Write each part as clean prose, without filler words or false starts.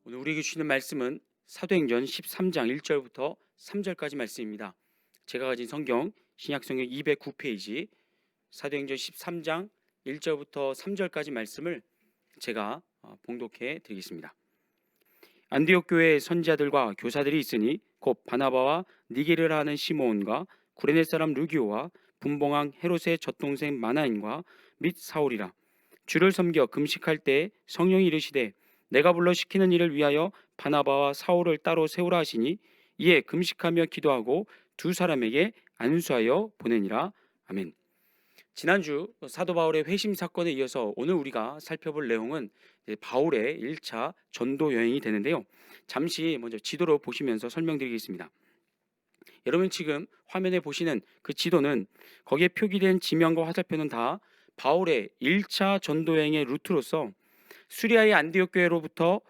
오늘 우리에게 주시는 말씀은 사도행전 13장 1절부터 3절까지 말씀입니다. 제가 가진 성경 신약성경 209페이지 사도행전 13장 1절부터 3절까지 말씀을 제가 봉독해 드리겠습니다. 안디옥 교회에 선지자들과 교사들이 있으니 곧 바나바와 니게르라 하는 시몬과 구레네 사람 루기오와 분봉왕 헤롯의 젖동생 마나인과 및 사울이라. 주를 섬겨 금식할 때 성령이 이르시되 내가 불러 시키는 일을 위하여 바나바와 사울을 따로 세우라 하시니 이에 금식하며 기도하고 두 사람에게 안수하여 보내니라. 아멘. 지난주 사도 바울의 회심 사건에 이어서 오늘 우리가 살펴볼 내용은 바울의 1차 전도 여행이 되는데요. 잠시 먼저 지도로 보시면서 설명드리겠습니다. 여러분 지금 화면에 보시는 그 지도는 거기에 표기된 지명과 화살표는 다 바울의 1차 전도 여행의 루트로서 수리아의 안디옥 교회로부터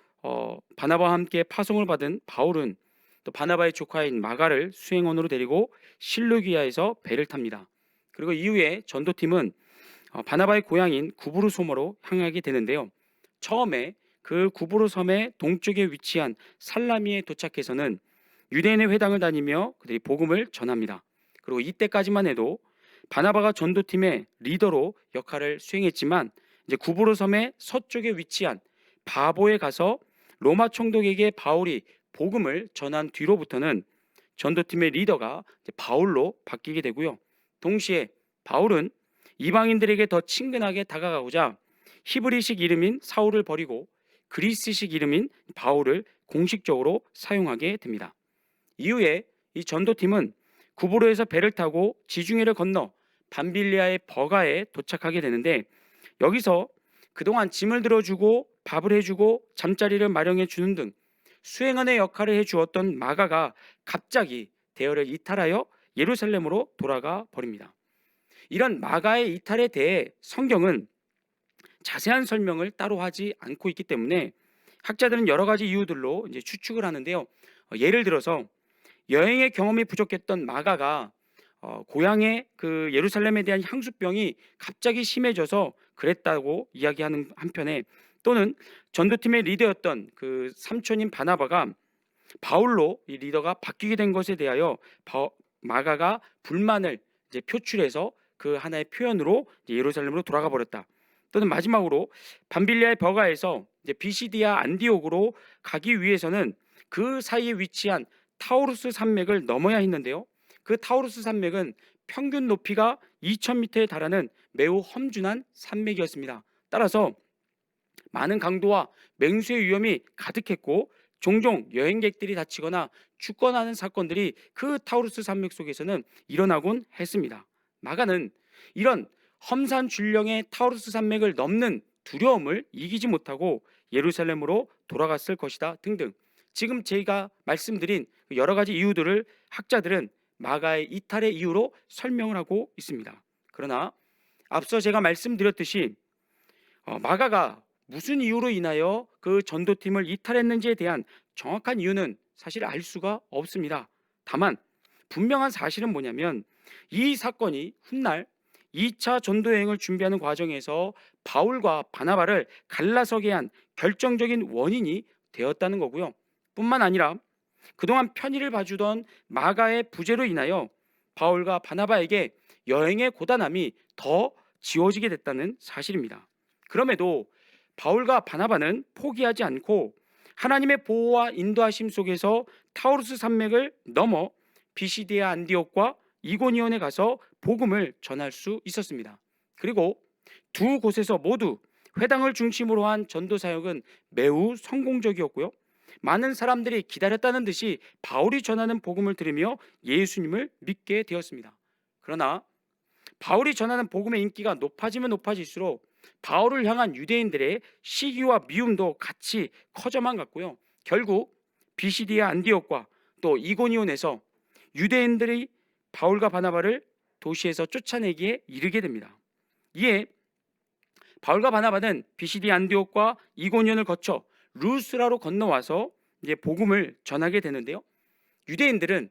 바나바와 함께 파송을 받은 바울은 또 바나바의 조카인 마가를 수행원으로 데리고 실루기아에서 배를 탑니다. 그리고 이후에 전도팀은 바나바의 고향인 구브루 소모로 향하게 되는데요. 처음에 그 구브루 섬의 동쪽에 위치한 살라미에 도착해서는 유대인의 회당을 다니며 그들이 복음을 전합니다. 그리고 이때까지만 해도 바나바가 전도팀의 리더로 역할을 수행했지만 이제 구브로 섬의 서쪽에 위치한 바보에 가서 로마 총독에게 바울이 복음을 전한 뒤로부터는 전도팀의 리더가 바울로 바뀌게 되고요. 동시에 바울은 이방인들에게 더 친근하게 다가가고자 히브리식 이름인 사울을 버리고 그리스식 이름인 바울을 공식적으로 사용하게 됩니다. 이후에 이 전도팀은 구브로에서 배를 타고 지중해를 건너 밤빌리아의 버가에 도착하게 되는데 여기서 그동안 짐을 들어주고 밥을 해주고 잠자리를 마련해 주는 등 수행원의 역할을 해주었던 마가가 갑자기 대열을 이탈하여 예루살렘으로 돌아가 버립니다. 이런 마가의 이탈에 대해 성경은 자세한 설명을 따로 하지 않고 있기 때문에 학자들은 여러 가지 이유들로 이제 추측을 하는데요. 예를 들어서 여행의 경험이 부족했던 마가가 고향의 그 예루살렘에 대한 향수병이 갑자기 심해져서 그랬다고 이야기하는 한편에 또는 전도팀의 리더였던 그 삼촌인 바나바가 바울로 이 리더가 바뀌게 된 것에 대하여 마가가 불만을 이제 표출해서 그 하나의 표현으로 이제 예루살렘으로 돌아가 버렸다. 또는 마지막으로 밤빌리아의 버가에서 이제 비시디아 안디옥으로 가기 위해서는 그 사이에 위치한 타우루스 산맥을 넘어야 했는데요. 그 타우루스 산맥은 평균 높이가 2000m에 달하는 매우 험준한 산맥이었습니다. 따라서 많은 강도와 맹수의 위험이 가득했고 종종 여행객들이 다치거나 죽거나 하는 사건들이 그 타우루스 산맥 속에서는 일어나곤 했습니다. 마가는 이런 험산 줄령의 타우루스 산맥을 넘는 두려움을 이기지 못하고 예루살렘으로 돌아갔을 것이다 등등 지금 제가 말씀드린 여러 가지 이유들을 학자들은 마가의 이탈의 이유로 설명을 하고 있습니다. 그러나 앞서 제가 말씀드렸듯이 마가가 무슨 이유로 인하여 그 전도팀을 이탈했는지에 대한 정확한 이유는 사실 알 수가 없습니다. 다만 분명한 사실은 뭐냐면 이 사건이 훗날 2차 전도여행을 준비하는 과정에서 바울과 바나바를 갈라서게 한 결정적인 원인이 되었다는 거고요. 뿐만 아니라 그동안 편의를 봐주던 마가의 부재로 인하여 바울과 바나바에게 여행의 고단함이 더 지워지게 됐다는 사실입니다. 그럼에도 바울과 바나바는 포기하지 않고 하나님의 보호와 인도하심 속에서 타우루스 산맥을 넘어 비시디아 안디옥과 이고니온에 가서 복음을 전할 수 있었습니다. 그리고 두 곳에서 모두 회당을 중심으로 한 전도 사역은 매우 성공적이었고요. 많은 사람들이 기다렸다는 듯이 바울이 전하는 복음을 들으며 예수님을 믿게 되었습니다. 그러나 바울이 전하는 복음의 인기가 높아지면 높아질수록 바울을 향한 유대인들의 시기와 미움도 같이 커져만 갔고요. 결국 비시디아 안디옥과 또 이고니온에서 유대인들이 바울과 바나바를 도시에서 쫓아내기에 이르게 됩니다. 이에 바울과 바나바는 비시디아 안디옥과 이고니온을 거쳐 루스라로 건너와서 이제 복음을 전하게 되는데요. 유대인들은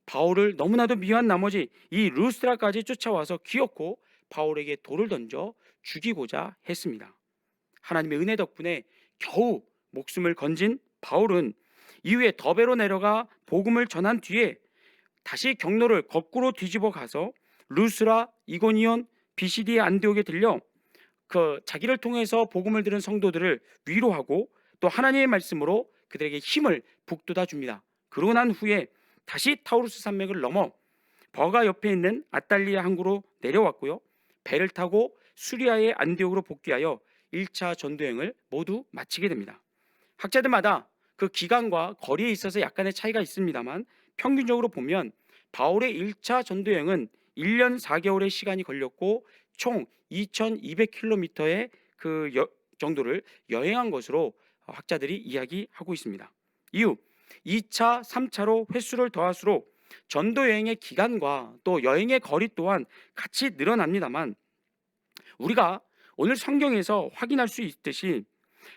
바울을 너무나도 미워한 나머지 이 루스라까지 쫓아와서 기어코 바울에게 돌을 던져 죽이고자 했습니다. 하나님의 은혜 덕분에 겨우 목숨을 건진 바울은 이후에 더베로 내려가 복음을 전한 뒤에 다시 경로를 거꾸로 뒤집어 가서 루스라, 이고니온, 비시디의 안디옥에 들려 자기를 통해서 복음을 들은 성도들을 위로하고 또 하나님의 말씀으로 그들에게 힘을 북돋아 줍니다. 그러고 난 후에 다시 타우루스 산맥을 넘어 버가 옆에 있는 아탈리아 항구로 내려왔고요. 배를 타고 수리아의 안디옥으로 복귀하여 1차 전도여행을 모두 마치게 됩니다. 학자들마다 그 기간과 거리에 있어서 약간의 차이가 있습니다만 평균적으로 보면 바울의 1차 전도여행은 1년 4개월의 시간이 걸렸고 총 2200km의 정도를 여행한 것으로 학자들이 이야기하고 있습니다. 이후 2차, 3차로 횟수를 더할수록 전도 여행의 기간과 또 여행의 거리 또한 같이 늘어납니다만 우리가 오늘 성경에서 확인할 수 있듯이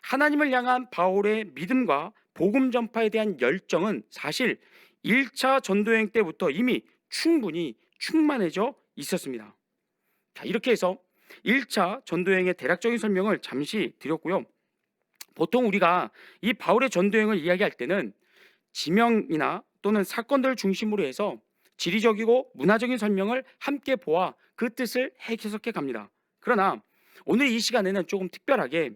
하나님을 향한 바울의 믿음과 복음 전파에 대한 열정은 사실 1차 전도여행 때부터 이미 충분히 충만해져 있었습니다. 자, 이렇게 해서 1차 전도여행의 대략적인 설명을 잠시 드렸고요. 보통 우리가 이 바울의 전도여행을 이야기할 때는 지명이나 또는 사건들을 중심으로 해서 지리적이고 문화적인 설명을 함께 보아 그 뜻을 해석해 갑니다. 그러나 오늘 이 시간에는 조금 특별하게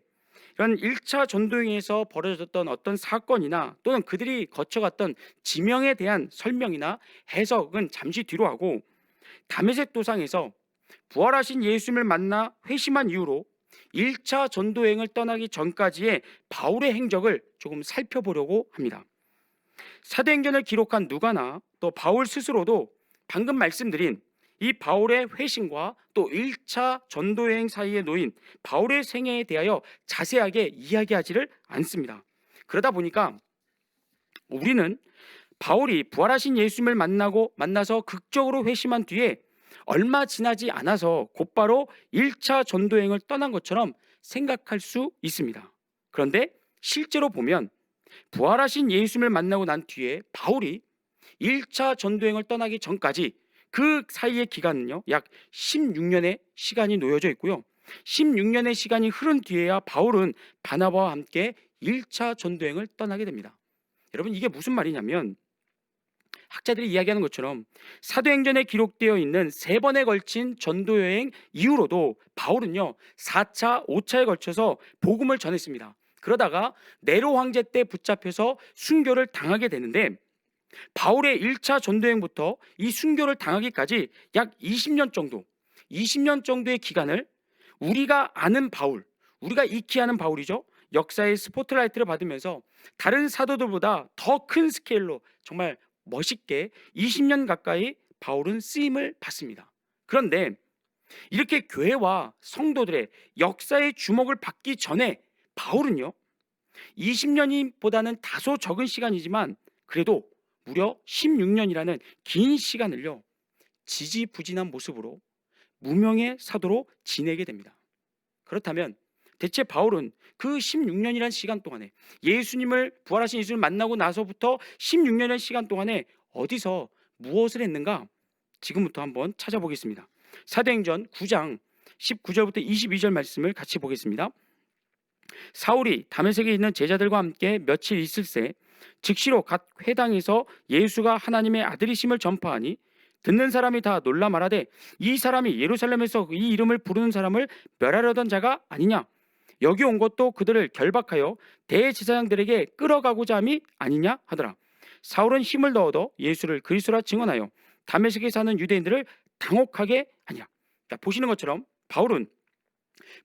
이런 1차 전도여행에서 벌어졌던 어떤 사건이나 또는 그들이 거쳐갔던 지명에 대한 설명이나 해석은 잠시 뒤로 하고 다메섹 도상에서 부활하신 예수님을 만나 회심한 이후로 1차 전도여행을 떠나기 전까지의 바울의 행적을 조금 살펴보려고 합니다. 사도행전을 기록한 누가나 또 바울 스스로도 방금 말씀드린 이 바울의 회심과 또 1차 전도여행 사이에 놓인 바울의 생애에 대하여 자세하게 이야기하지를 않습니다. 그러다 보니까 우리는 바울이 부활하신 예수님을 만나서 극적으로 회심한 뒤에 얼마 지나지 않아서 곧바로 1차 전도여행을 떠난 것처럼 생각할 수 있습니다. 그런데 실제로 보면 부활하신 예수님을 만나고 난 뒤에 바울이 1차 전도여행을 떠나기 전까지 그 사이의 기간은요 약 16년의 시간이 놓여져 있고요. 16년의 시간이 흐른 뒤에야 바울은 바나바와 함께 1차 전도여행을 떠나게 됩니다. 여러분, 이게 무슨 말이냐면 학자들이 이야기하는 것처럼 사도행전에 기록되어 있는 3번에 걸친 전도여행 이후로도 바울은요 4차, 5차에 걸쳐서 복음을 전했습니다. 그러다가 네로 황제 때 붙잡혀서 순교를 당하게 되는데 바울의 1차 전도여행부터 이 순교를 당하기까지 약 20년 정도의 기간을 우리가 아는 바울, 우리가 익히 아는 바울이죠. 역사의 스포트라이트를 받으면서 다른 사도들보다 더 큰 스케일로 정말 멋있게 20년 가까이 바울은 쓰임을 받습니다. 그런데 이렇게 교회와 성도들의 역사의 주목을 받기 전에 바울은요 20년보다는 다소 적은 시간이지만 그래도 무려 16년이라는 긴 시간을요 지지부진한 모습으로 무명의 사도로 지내게 됩니다. 그렇다면 대체 바울은 그 16년이라는 시간 동안에 부활하신 예수님을 만나고 나서부터 16년의 시간 동안에 어디서 무엇을 했는가? 지금부터 한번 찾아보겠습니다. 사도행전 9장 19절부터 22절 말씀을 같이 보겠습니다. 사울이 다메섹에 있는 제자들과 함께 며칠 있을새 즉시로 각 회당에서 예수가 하나님의 아들이심을 전파하니 듣는 사람이 다 놀라 말하되 이 사람이 예루살렘에서 이 이름을 부르는 사람을 멸하려던 자가 아니냐? 여기 온 것도 그들을 결박하여 대제사장들에게 끌어가고자 함이 아니냐 하더라. 사울은 힘을 더 얻어 예수를 그리스도라 증언하여 다메섹에 사는 유대인들을 당혹하게 하니라. 보시는 것처럼 바울은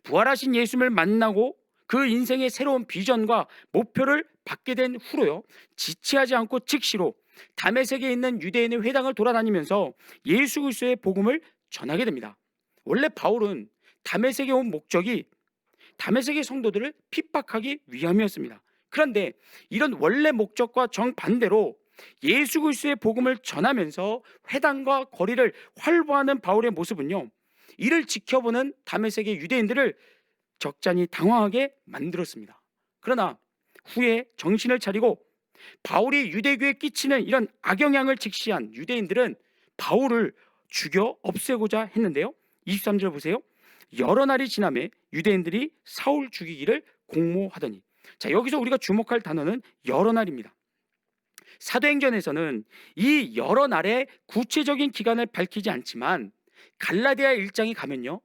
부활하신 예수님을 만나고 그 인생의 새로운 비전과 목표를 받게 된 후로요 지체하지 않고 즉시로 다메섹에 있는 유대인의 회당을 돌아다니면서 예수 그리스도의 복음을 전하게 됩니다. 원래 바울은 다메섹에 온 목적이 다메섹의 성도들을 핍박하기 위함이었습니다. 그런데 이런 원래 목적과 정반대로 예수 그리스도의 복음을 전하면서 회당과 거리를 활보하는 바울의 모습은요 이를 지켜보는 다메섹의 유대인들을 적잖이 당황하게 만들었습니다. 그러나 후에 정신을 차리고 바울이 유대교에 끼치는 이런 악영향을 직시한 유대인들은 바울을 죽여 없애고자 했는데요 23절 보세요. 여러 날이 지나매 유대인들이 사울 죽이기를 공모하더니 자, 여기서 우리가 주목할 단어는 여러 날입니다. 사도행전에서는 이 여러 날의 구체적인 기간을 밝히지 않지만 갈라디아 1장에 가면요,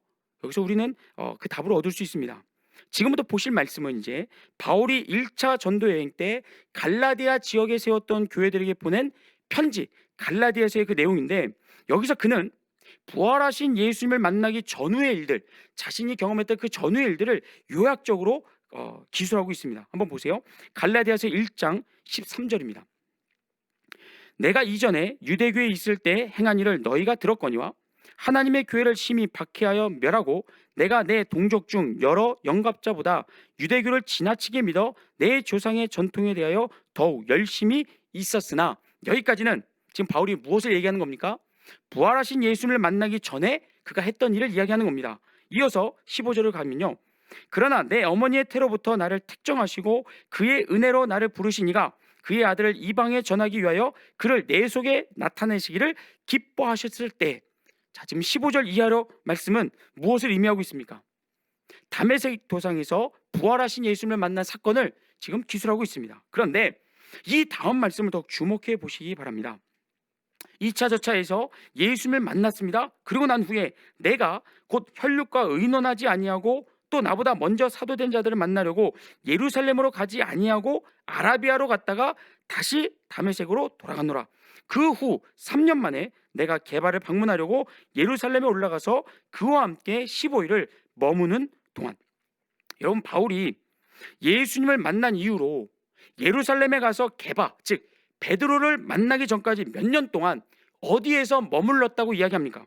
여기서 우리는 그 답을 얻을 수 있습니다. 지금부터 보실 말씀은 이제 바울이 1차 전도 여행 때 갈라디아 지역에 세웠던 교회들에게 보낸 편지, 갈라디아서의 그 내용인데, 여기서 그는 부활하신 예수님을 만나기 전후의 일들, 자신이 경험했던 그 전후의 일들을 요약적으로 기술하고 있습니다. 한번 보세요. 갈라디아서 1장 13절입니다. 내가 이전에 유대교에 있을 때 행한 일을 너희가 들었거니와 하나님의 교회를 심히 박해하여 멸하고 내가 내 동족 중 여러 영갑자보다 유대교를 지나치게 믿어 내 조상의 전통에 대하여 더욱 열심히 있었으나, 여기까지는 지금 바울이 무엇을 얘기하는 겁니까? 부활하신 예수님을 만나기 전에 그가 했던 일을 이야기하는 겁니다. 이어서 15절을 가면요, 그러나 내 어머니의 태로부터 나를 택정하시고 그의 은혜로 나를 부르시니가 그의 아들을 이방에 전하기 위하여 그를 내 속에 나타내시기를 기뻐하셨을 때. 자, 지금 15절 이하로 말씀은 무엇을 의미하고 있습니까? 다메섹 도상에서 부활하신 예수님을 만난 사건을 지금 기술하고 있습니다. 그런데 이 다음 말씀을 더욱 주목해 보시기 바랍니다. 2차 저차에서 예수님을 만났습니다. 그리고 난 후에 내가 곧 혈육과 의논하지 아니하고 또 나보다 먼저 사도된 자들을 만나려고 예루살렘으로 가지 아니하고 아라비아로 갔다가 다시 다메섹으로 돌아가노라. 그 후 3년 만에 내가 게바를 방문하려고 예루살렘에 올라가서 그와 함께 15일을 머무는 동안. 여러분, 바울이 예수님을 만난 이후로 예루살렘에 가서 게바, 즉 베드로를 만나기 전까지 몇 년 동안 어디에서 머물렀다고 이야기합니까?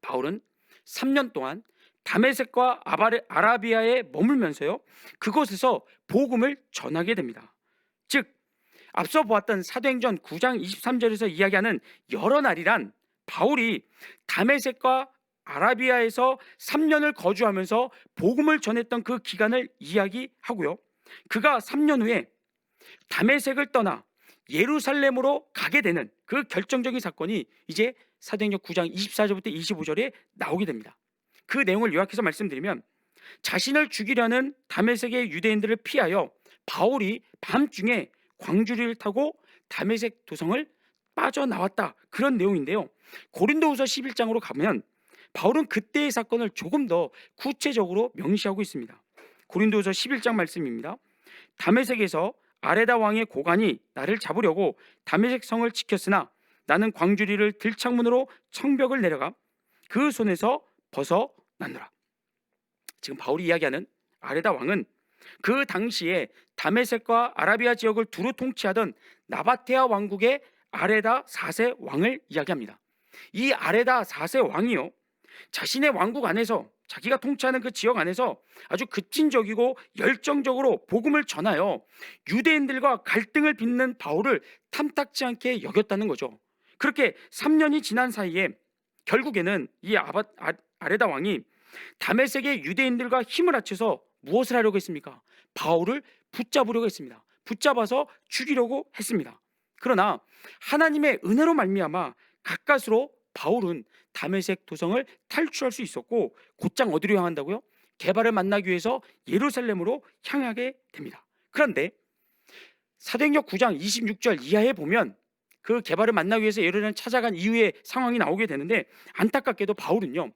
바울은 3년 동안 다메섹과 아라비아에 머물면서요, 그곳에서 복음을 전하게 됩니다. 즉 앞서 보았던 사도행전 9장 23절에서 이야기하는 여러 날이란 바울이 다메섹과 아라비아에서 3년을 거주하면서 복음을 전했던 그 기간을 이야기하고요, 그가 3년 후에 다메섹을 떠나 예루살렘으로 가게 되는 그 결정적인 사건이 이제 사도행전 9장 24절부터 25절에 나오게 됩니다. 그 내용을 요약해서 말씀드리면, 자신을 죽이려는 다메섹의 유대인들을 피하여 바울이 밤중에 광주리를 타고 다메섹 도성을 빠져나왔다, 그런 내용인데요. 고린도후서 11장으로 가면 바울은 그때의 사건을 조금 더 구체적으로 명시하고 있습니다. 고린도후서 11장 말씀입니다. 다메섹에서 아레다 왕의 고관이 나를 잡으려고 다메섹 성을 지켰으나 나는 광주리를 들창문으로 청벽을 내려가 그 손에서 벗어났노라. 지금 바울이 이야기하는 아레다 왕은 그 당시에 다메섹과 아라비아 지역을 두루 통치하던 나바테아 왕국의 아레다 4세 왕을 이야기합니다. 이 아레다 4세 왕이요, 자신의 왕국 안에서, 자기가 통치하는 그 지역 안에서 아주 급진적이고 열정적으로 복음을 전하여 유대인들과 갈등을 빚는 바울을 탐탁지 않게 여겼다는 거죠. 그렇게 3년이 지난 사이에 결국에는 이 아레다 왕이 다메섹의 유대인들과 힘을 합쳐서 무엇을 하려고 했습니까? 바울을 붙잡으려고 했습니다. 붙잡아서 죽이려고 했습니다. 그러나 하나님의 은혜로 말미암아 가까스로 바울은 다메섹 도성을 탈출할 수 있었고, 곧장 어디로 향한다고요? 게바를 만나기 위해서 예루살렘으로 향하게 됩니다. 그런데 사도행전 9장 26절 이하에 보면 그 게바를 만나기 위해서 예루살렘을 찾아간 이후의 상황이 나오게 되는데, 안타깝게도 바울은요,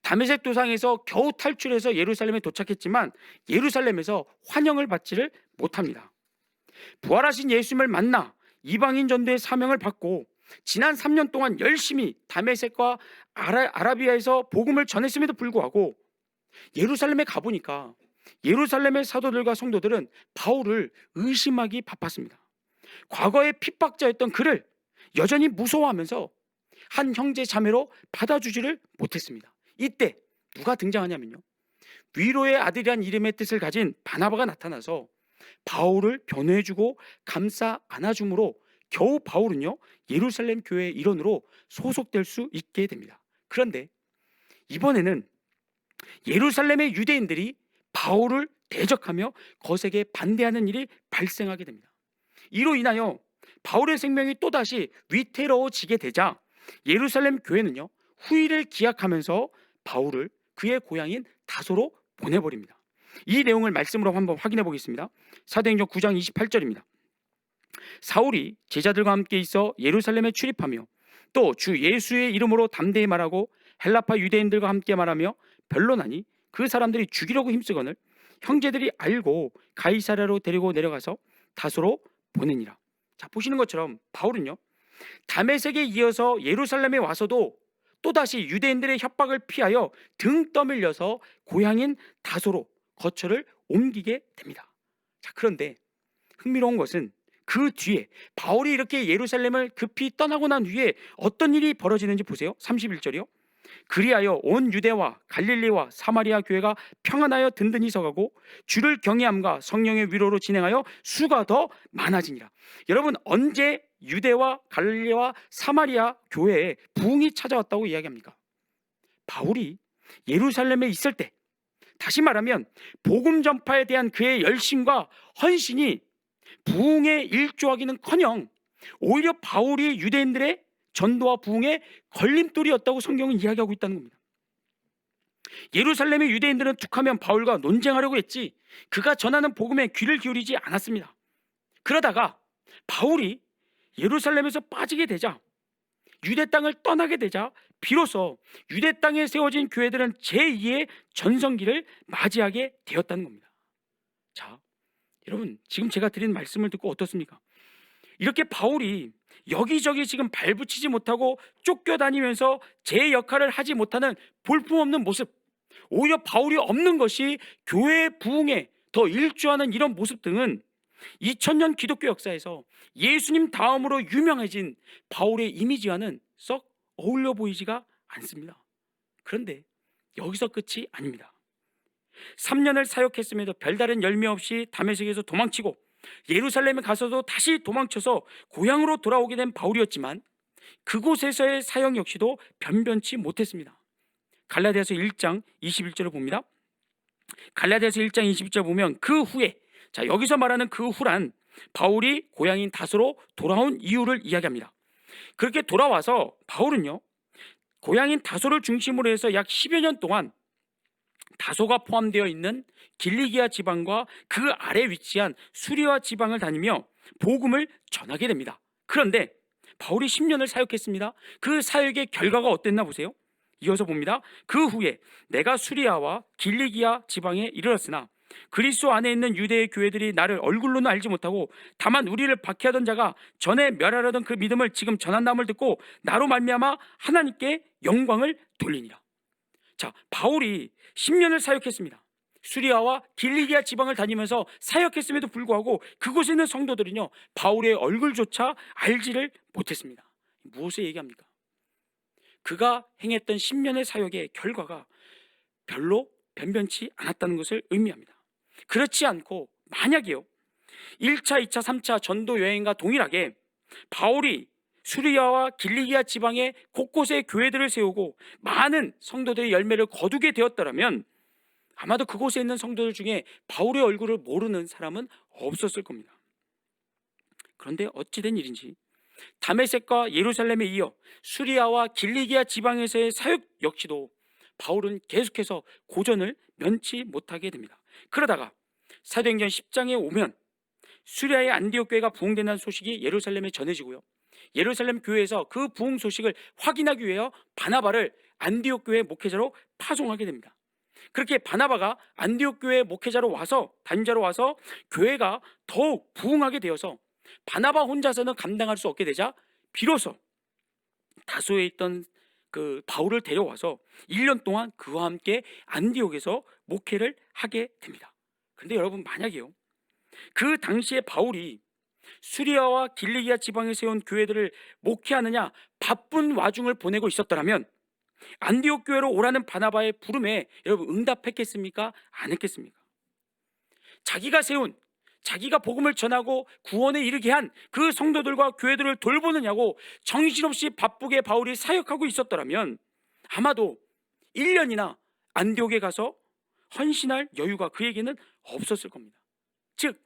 다메섹 도상에서 겨우 탈출해서 예루살렘에 도착했지만 예루살렘에서 환영을 받지를 못합니다. 부활하신 예수님을 만나 이방인 전도의 사명을 받고 지난 3년 동안 열심히 다메섹과 아라비아에서 복음을 전했음에도 불구하고 예루살렘에 가보니까 예루살렘의 사도들과 성도들은 바울을 의심하기 바빴습니다. 과거의 핍박자였던 그를 여전히 무서워하면서 한 형제 자매로 받아주지를 못했습니다. 이때 누가 등장하냐면요, 위로의 아들이란 이름의 뜻을 가진 바나바가 나타나서 바울을 변호해주고 감싸 안아줌으로 겨우 바울은요, 예루살렘 교회의 일원으로 소속될 수 있게 됩니다. 그런데 이번에는 예루살렘의 유대인들이 바울을 대적하며 거세게 반대하는 일이 발생하게 됩니다. 이로 인하여 바울의 생명이 또다시 위태로워지게 되자 예루살렘 교회는요, 후일을 기약하면서 바울을 그의 고향인 다소로 보내버립니다. 이 내용을 말씀으로 한번 확인해 보겠습니다. 사도행전 9장 28절입니다. 사울이 제자들과 함께 있어 예루살렘에 출입하며 또 주 예수의 이름으로 담대히 말하고 헬라파 유대인들과 함께 말하며 변론하니 그 사람들이 죽이려고 힘쓰거늘 형제들이 알고 가이사랴로 데리고 내려가서 다소로 보내니라. 자, 보시는 것처럼 바울은요, 다메섹에 이어서 예루살렘에 와서도 또다시 유대인들의 협박을 피하여 등 떠밀려서 고향인 다소로 거처를 옮기게 됩니다. 자, 그런데 흥미로운 것은 그 뒤에 바울이 이렇게 예루살렘을 급히 떠나고 난 후에 어떤 일이 벌어지는지 보세요. 31절이요. 그리하여 온 유대와 갈릴리와 사마리아 교회가 평안하여 든든히 서가고 주를 경외함과 성령의 위로로 진행하여 수가 더 많아지니라. 여러분, 언제 유대와 갈릴리와 사마리아 교회에 부흥이 찾아왔다고 이야기합니까? 바울이 예루살렘에 있을 때, 다시 말하면 복음 전파에 대한 그의 열심과 헌신이 부흥에 일조하기는커녕 오히려 바울이 유대인들의 전도와 부흥의 걸림돌이었다고 성경은 이야기하고 있다는 겁니다. 예루살렘의 유대인들은 툭하면 바울과 논쟁하려고 했지 그가 전하는 복음에 귀를 기울이지 않았습니다. 그러다가 바울이 예루살렘에서 빠지게 되자, 유대 땅을 떠나게 되자 비로소 유대 땅에 세워진 교회들은 제2의 전성기를 맞이하게 되었다는 겁니다. 자, 여러분, 지금 제가 드린 말씀을 듣고 어떻습니까? 이렇게 바울이 여기저기 지금 발붙이지 못하고 쫓겨다니면서 제 역할을 하지 못하는 볼품없는 모습, 오히려 바울이 없는 것이 교회의 부흥에 더 일조하는 이런 모습 등은 2000년 기독교 역사에서 예수님 다음으로 유명해진 바울의 이미지와는 썩 어울려 보이지가 않습니다. 그런데 여기서 끝이 아닙니다. 3년을 사역했음에도 별다른 열매 없이 다메섹에서 도망치고 예루살렘에 가서도 다시 도망쳐서 고향으로 돌아오게 된 바울이었지만 그곳에서의 사역 역시도 변변치 못했습니다. 갈라디아서 1장 21절을 봅니다. 갈라디아서 1장 21절 보면 그 후에, 자, 여기서 말하는 그 후란 바울이 고향인 다소로 돌아온 이유를 이야기합니다. 그렇게 돌아와서 바울은요, 고향인 다소를 중심으로 해서 약 10여 년 동안 다소가 포함되어 있는 길리기아 지방과 그 아래 위치한 수리아 지방을 다니며 복음을 전하게 됩니다. 그런데 바울이 10년을 사역했습니다. 그 사역의 결과가 어땠나 보세요. 이어서 봅니다. 그 후에 내가 수리아와 길리기아 지방에 이르렀으나 그리스도 안에 있는 유대의 교회들이 나를 얼굴로는 알지 못하고 다만 우리를 박해하던 자가 전에 멸하려던 그 믿음을 지금 전한다음을 듣고 나로 말미암아 하나님께 영광을 돌리니라. 자, 바울이 10년을 사역했습니다. 수리아와 길리기아 지방을 다니면서 사역했음에도 불구하고 그곳에 있는 성도들은요, 바울의 얼굴조차 알지를 못했습니다. 무엇을 얘기합니까? 그가 행했던 10년의 사역의 결과가 별로 변변치 않았다는 것을 의미합니다. 그렇지 않고 만약에요, 1차, 2차, 3차 전도 여행과 동일하게 바울이 수리아와 길리기아 지방의 곳곳에 교회들을 세우고 많은 성도들의 열매를 거두게 되었더라면 아마도 그곳에 있는 성도들 중에 바울의 얼굴을 모르는 사람은 없었을 겁니다. 그런데 어찌된 일인지 다메섹과 예루살렘에 이어 수리아와 길리기아 지방에서의 사역 역시도 바울은 계속해서 고전을 면치 못하게 됩니다. 그러다가 사도행전 10장에 오면 수리아의 안디옥 교회가 부흥된다는 소식이 예루살렘에 전해지고요, 예루살렘 교회에서 그 부흥 소식을 확인하기 위하여 바나바를 안디옥 교회 목회자로 파송하게 됩니다. 그렇게 바나바가 안디옥 교회 목회자로 와서, 담임자로 와서 교회가 더욱 부흥하게 되어서 바나바 혼자서는 감당할 수 없게 되자 비로소 다소에 있던 그 바울을 데려와서 1년 동안 그와 함께 안디옥에서 목회를 하게 됩니다. 그런데 여러분, 만약에요, 그 당시에 바울이 수리아와 길리기아 지방에 세운 교회들을 목회하느냐 바쁜 와중을 보내고 있었더라면 안디옥 교회로 오라는 바나바의 부름에 여러분 응답했겠습니까? 안 했겠습니까? 자기가 세운, 자기가 복음을 전하고 구원에 이르게 한 그 성도들과 교회들을 돌보느냐고 정신없이 바쁘게 바울이 사역하고 있었더라면 아마도 1년이나 안디옥에 가서 헌신할 여유가 그에게는 없었을 겁니다. 즉,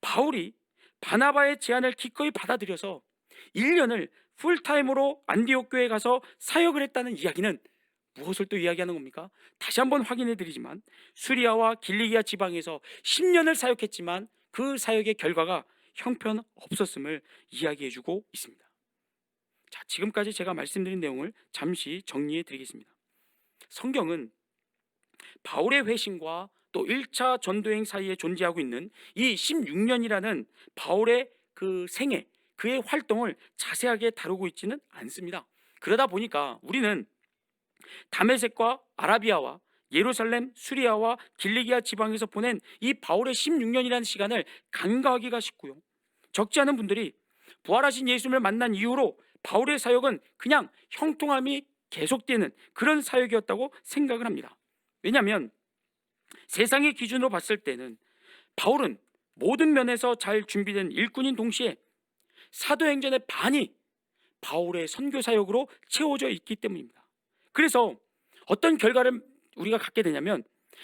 바울이 바나바의 제안을 기꺼이 받아들여서 1년을 풀타임으로 안디옥 교회에 가서 사역을 했다는 이야기는 무엇을 또 이야기하는 겁니까? 다시 한번 확인해 드리지만 수리아와 길리기아 지방에서 10년을 사역했지만 그 사역의 결과가 형편없었음을 이야기해 주고 있습니다. 자, 지금까지 제가 말씀드린 내용을 잠시 정리해 드리겠습니다. 성경은 바울의 회심과 또 1차 전도행 사이에 존재하고 있는 이 16년이라는 바울의 그 생애, 그의 활동을 자세하게 다루고 있지는 않습니다. 그러다 보니까 우리는 다메섹과 아라비아와 예루살렘, 수리아와 길리기아 지방에서 보낸 이 바울의 16년이라는 시간을 간과하기가 쉽고요, 적지 않은 분들이 부활하신 예수님을 만난 이후로 바울의 사역은 그냥 형통함이 계속되는 그런 사역이었다고 생각을 합니다. 왜냐하면 세상의 기준으로 봤을 때는 바울은 모든 면에서 잘 준비된 일꾼인 동시에 사도행전의 반이 바울의 선교 사역으로 채워져 있기 때문입니다. 그래서 어떤 결과를 우리가 갖게 되냐면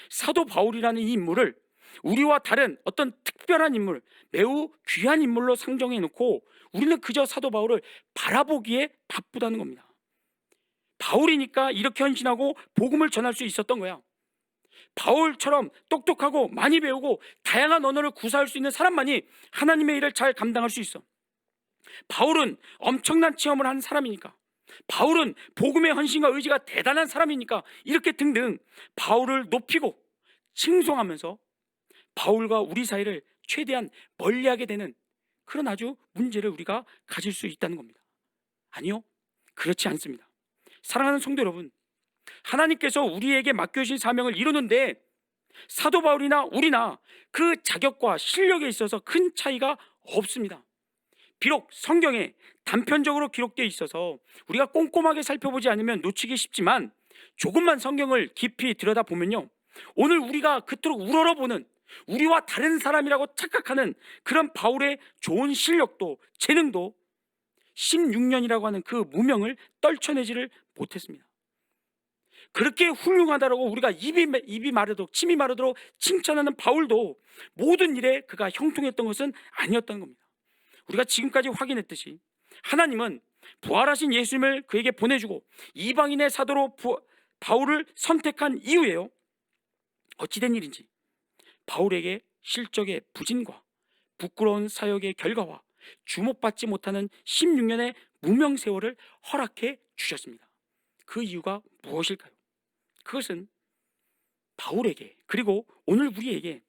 사도 바울이라는 이 인물을 우리와 다른 어떤 특별한 인물, 매우 귀한 인물로 상정해 놓고 우리는 그저 사도 바울을 바라보기에 바쁘다는 겁니다. 바울이니까 이렇게 헌신하고 복음을 전할 수 있었던 거야. 바울처럼 똑똑하고 많이 배우고 다양한 언어를 구사할 수 있는 사람만이 하나님의 일을 잘 감당할 수 있어. 바울은 엄청난 체험을 한 사람이니까, 바울은 복음의 헌신과 의지가 대단한 사람이니까, 이렇게 등등 바울을 높이고 칭송하면서 바울과 우리 사이를 최대한 멀리하게 되는 그런 아주 문제를 우리가 가질 수 있다는 겁니다. 아니요, 그렇지 않습니다. 사랑하는 성도 여러분, 하나님께서 우리에게 맡겨주신 사명을 이루는데 사도 바울이나 우리나 그 자격과 실력에 있어서 큰 차이가 없습니다. 비록 성경에 단편적으로 기록되어 있어서 우리가 꼼꼼하게 살펴보지 않으면 놓치기 쉽지만 조금만 성경을 깊이 들여다보면요, 오늘 우리가 그토록 우러러보는, 우리와 다른 사람이라고 착각하는 그런 바울의 좋은 실력도 재능도 16년이라고 하는 그 무명을 떨쳐내지를 못했습니다. 그렇게 훌륭하다라고 우리가 입이 마르도록 침이 마르도록 칭찬하는 바울도 모든 일에 그가 형통했던 것은 아니었다는 겁니다. 우리가 지금까지 확인했듯이 하나님은 부활하신 예수님을 그에게 보내주고 이방인의 사도로 바울을 선택한 이후에요, 어찌된 일인지 바울에게 실적의 부진과 부끄러운 사역의 결과와 주목받지 못하는 16년의 무명 세월을 허락해 주셨습니다. 그 이유가 무엇일까요? 그것은 바울에게, 그리고 오늘 우리에게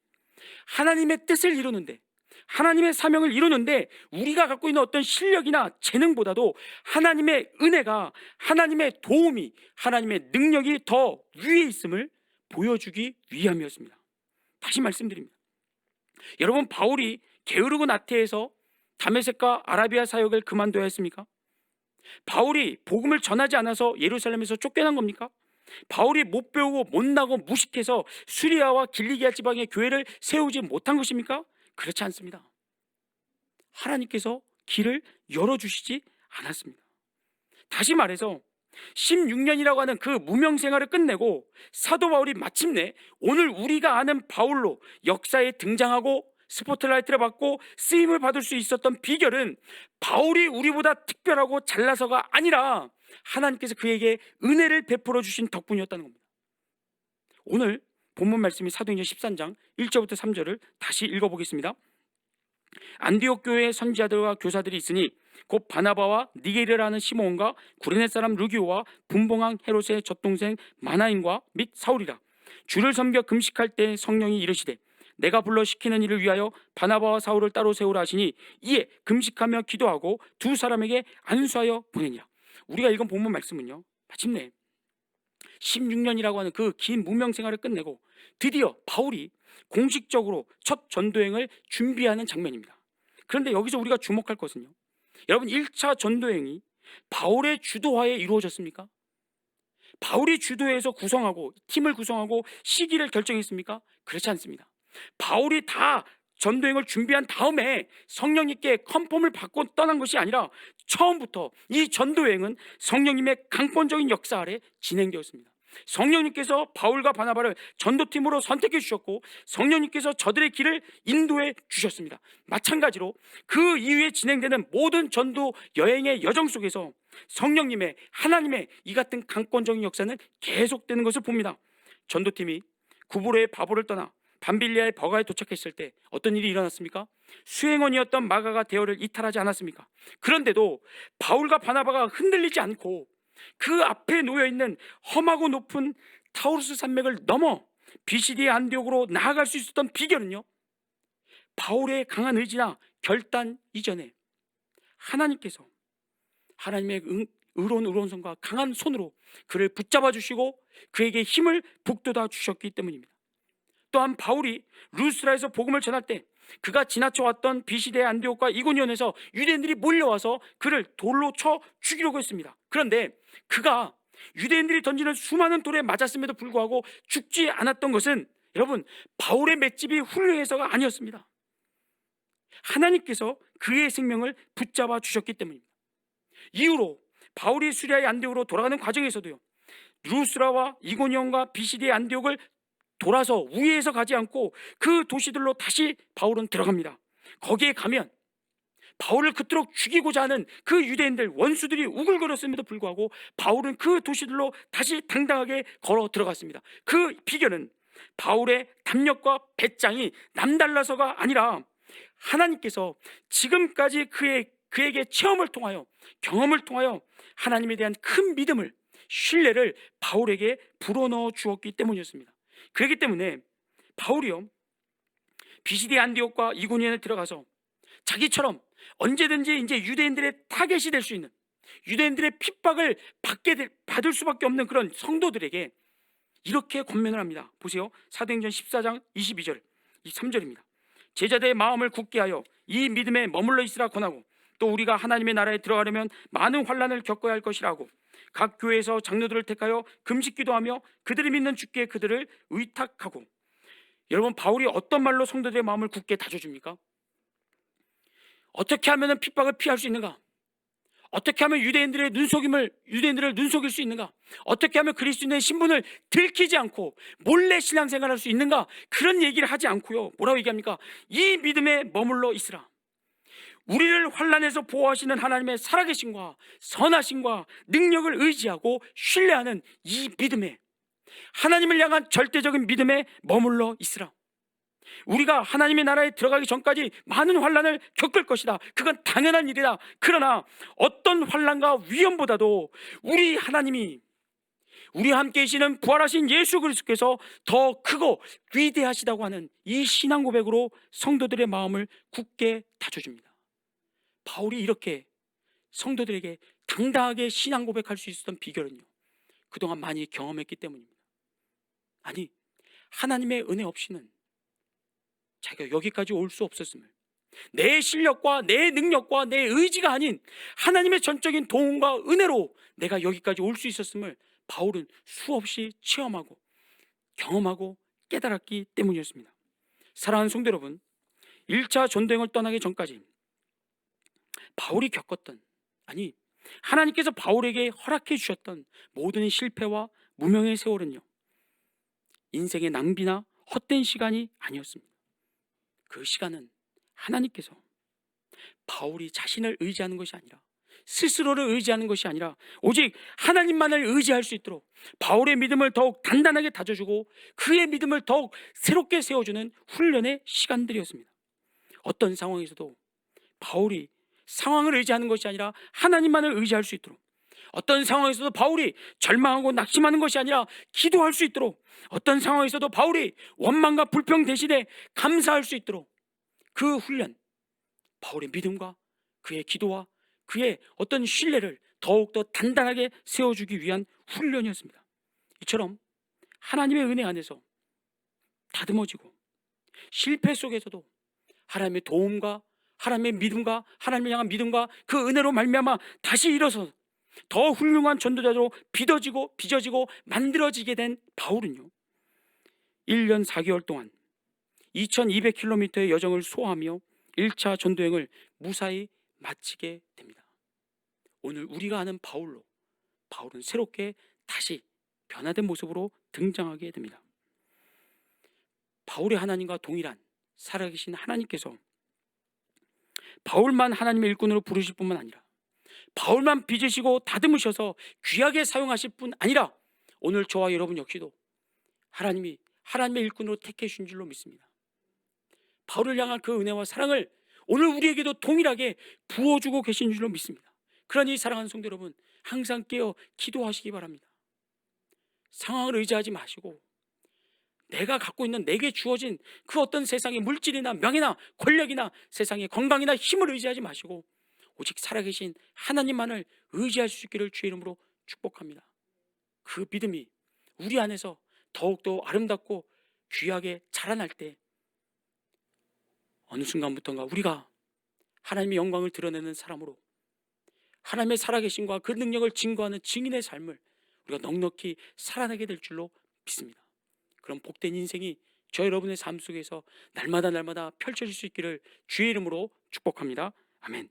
하나님의 뜻을 이루는데, 하나님의 사명을 이루는데 우리가 갖고 있는 어떤 실력이나 재능보다도 하나님의 은혜가, 하나님의 도움이, 하나님의 능력이 더 위에 있음을 보여주기 위함이었습니다. 다시 말씀드립니다. 여러분, 바울이 게으르고 나태해서 다메섹과 아라비아 사역을 그만둬야 했습니까? 바울이 복음을 전하지 않아서 예루살렘에서 쫓겨난 겁니까? 바울이 못 배우고 못나고 무식해서 수리아와 길리기아 지방의 교회를 세우지 못한 것입니까? 그렇지 않습니다. 하나님께서 길을 열어주시지 않았습니다. 다시 말해서 16년이라고 하는 그 무명 생활을 끝내고 사도 바울이 마침내 오늘 우리가 아는 바울로 역사에 등장하고 스포트라이트를 받고 쓰임을 받을 수 있었던 비결은 바울이 우리보다 특별하고 잘나서가 아니라 하나님께서 그에게 은혜를 베풀어 주신 덕분이었다는 겁니다. 오늘 본문 말씀이 사도행전 13장 1절부터 3절을 다시 읽어보겠습니다. 안디옥 교회의 선지자들과 교사들이 있으니 곧 바나바와 니게르라 하는 시몬과 구레네 사람 루기오와 분봉왕 헤롯의 젖동생 마나인과 및 사울이라. 주를 섬겨 금식할 때 성령이 이르시되 내가 불러 시키는 일을 위하여 바나바와 사울을 따로 세우라 하시니 이에 금식하며 기도하고 두 사람에게 안수하여 보내니라. 우리가 읽은 본문 말씀은요, 마침내 16년이라고 하는 그 긴 무명 생활을 끝내고 드디어 바울이 공식적으로 첫 전도행을 준비하는 장면입니다. 그런데 여기서 우리가 주목할 것은요, 여러분, 1차 전도행이 바울의 주도하에 이루어졌습니까? 바울이 주도해서 구성하고 팀을 구성하고 시기를 결정했습니까? 그렇지 않습니다. 바울이 다 전도행을 준비한 다음에 성령님께 컨펌을 받고 떠난 것이 아니라 처음부터 이 전도행은 성령님의 강권적인 역사 아래 진행되었습니다. 성령님께서 바울과 바나바를 전도팀으로 선택해 주셨고 성령님께서 저들의 길을 인도해 주셨습니다. 마찬가지로 그 이후에 진행되는 모든 전도 여행의 여정 속에서 성령님의, 하나님의 이 같은 강권적인 역사는 계속되는 것을 봅니다. 전도팀이 구브로의 바보를 떠나 밤빌리아의 버가에 도착했을 때 어떤 일이 일어났습니까? 수행원이었던 마가가 대열을 이탈하지 않았습니까? 그런데도 바울과 바나바가 흔들리지 않고 그 앞에 놓여있는 험하고 높은 타우루스 산맥을 넘어 비시디의 안디옥으로 나아갈 수 있었던 비결은요, 바울의 강한 의지나 결단 이전에 하나님께서 하나님의 의로운 손과 강한 손으로 그를 붙잡아 주시고 그에게 힘을 북돋아 주셨기 때문입니다. 또한 바울이 루스라에서 복음을 전할 때 그가 지나쳐왔던 비시대 안디옥과 이고니온에서 유대인들이 몰려와서 그를 돌로 쳐 죽이려고 했습니다. 그런데 그가 유대인들이 던지는 수많은 돌에 맞았음에도 불구하고 죽지 않았던 것은 여러분, 바울의 맷집이 훌륭해서가 아니었습니다. 하나님께서 그의 생명을 붙잡아 주셨기 때문입니다. 이후로 바울이 수리아의 안디옥으로 돌아가는 과정에서도요, 루스라와 이고니온과 비시디의 안디옥을 돌아서 우회해서 가지 않고 그 도시들로 다시 바울은 들어갑니다. 거기에 가면 바울을 그토록 죽이고자 하는 그 유대인들 원수들이 우글거렸음에도 불구하고 바울은 그 도시들로 다시 당당하게 걸어 들어갔습니다. 그 비결은 바울의 담력과 배짱이 남달라서가 아니라 하나님께서 지금까지 그에게 체험을 통하여, 경험을 통하여 하나님에 대한 큰 믿음을, 신뢰를 바울에게 불어넣어 주었기 때문이었습니다. 그렇기 때문에 바울이요, 비시디 안디옥과 이고니온에 들어가서 자기처럼 언제든지 이제 유대인들의 타겟이 될 수 있는, 유대인들의 핍박을 받을 수밖에 없는 그런 성도들에게 이렇게 권면을 합니다. 보세요. 사도행전 14장 22절 23절입니다. 제자들의 마음을 굳게 하여 이 믿음에 머물러 있으라 권하고, 또 우리가 하나님의 나라에 들어가려면 많은 환난을 겪어야 할 것이라고 각 교회에서 장로들을 택하여 금식 기도하며 그들이 믿는 주께 그들을 의탁하고. 여러분, 바울이 어떤 말로 성도들의 마음을 굳게 다져줍니까? 어떻게 하면 핍박을 피할 수 있는가? 어떻게 하면 유대인들을 눈속일 수 있는가? 어떻게 하면 그리스도인의 신분을 들키지 않고 몰래 신앙생활할 수 있는가? 그런 얘기를 하지 않고요, 뭐라고 얘기합니까? 이 믿음에 머물러 있으라. 우리를 환난에서 보호하시는 하나님의 살아계심과 선하심과 능력을 의지하고 신뢰하는 이 믿음에, 하나님을 향한 절대적인 믿음에 머물러 있으라. 우리가 하나님의 나라에 들어가기 전까지 많은 환난을 겪을 것이다. 그건 당연한 일이다. 그러나 어떤 환난과 위험보다도 우리 하나님이, 우리와 함께 계시는 부활하신 예수 그리스도께서 더 크고 위대하시다고 하는 이 신앙 고백으로 성도들의 마음을 굳게 다져줍니다. 바울이 이렇게 성도들에게 당당하게 신앙 고백할 수 있었던 비결은요, 그동안 많이 경험했기 때문입니다. 아니, 하나님의 은혜 없이는 자기가 여기까지 올 수 없었음을, 내 실력과 내 능력과 내 의지가 아닌 하나님의 전적인 도움과 은혜로 내가 여기까지 올 수 있었음을 바울은 수없이 체험하고 경험하고 깨달았기 때문이었습니다. 사랑하는 성도 여러분, 1차 전도행을 떠나기 전까지 바울이 겪었던, 아니 하나님께서 바울에게 허락해 주셨던 모든 실패와 무명의 세월은요, 인생의 낭비나 헛된 시간이 아니었습니다. 그 시간은 하나님께서 바울이 자신을 의지하는 것이 아니라, 스스로를 의지하는 것이 아니라 오직 하나님만을 의지할 수 있도록 바울의 믿음을 더욱 단단하게 다져주고 그의 믿음을 더욱 새롭게 세워주는 훈련의 시간들이었습니다. 어떤 상황에서도 바울이 상황을 의지하는 것이 아니라 하나님만을 의지할 수 있도록, 어떤 상황에서도 바울이 절망하고 낙심하는 것이 아니라 기도할 수 있도록, 어떤 상황에서도 바울이 원망과 불평 대신에 감사할 수 있도록, 그 훈련, 바울의 믿음과 그의 기도와 그의 어떤 신뢰를 더욱더 단단하게 세워주기 위한 훈련이었습니다. 이처럼 하나님의 은혜 안에서 다듬어지고 실패 속에서도 하나님의 도움과 하나님의 믿음과 하나님을 향한 믿음과 그 은혜로 말미암아 다시 일어서 더 훌륭한 전도자로 빚어지고 만들어지게 된 바울은요, 1년 4개월 동안 2200km의 여정을 소화하며 1차 전도행을 무사히 마치게 됩니다. 오늘 우리가 아는 바울은 새롭게 다시 변화된 모습으로 등장하게 됩니다. 바울의 하나님과 동일한 살아계신 하나님께서 바울만 하나님의 일꾼으로 부르실 뿐만 아니라 바울만 빚으시고 다듬으셔서 귀하게 사용하실 뿐 아니라 오늘 저와 여러분 역시도 하나님이 하나님의 일꾼으로 택해 주신 줄로 믿습니다. 바울을 향한 그 은혜와 사랑을 오늘 우리에게도 동일하게 부어주고 계신 줄로 믿습니다. 그러니 사랑하는 성도 여러분, 항상 깨어 기도하시기 바랍니다. 상황을 의지하지 마시고 내가 갖고 있는 내게 주어진 그 어떤 세상의 물질이나 명예나 권력이나 세상의 건강이나 힘을 의지하지 마시고 오직 살아계신 하나님만을 의지할 수 있기를 주의 이름으로 축복합니다. 그 믿음이 우리 안에서 더욱더 아름답고 귀하게 자라날 때 어느 순간부터인가 우리가 하나님의 영광을 드러내는 사람으로 하나님의 살아계심과 그 능력을 증거하는 증인의 삶을 우리가 넉넉히 살아내게 될 줄로 믿습니다. 그런 복된 인생이 저 여러분의 삶 속에서 날마다 펼쳐질 수 있기를 주의 이름으로 축복합니다. 아멘.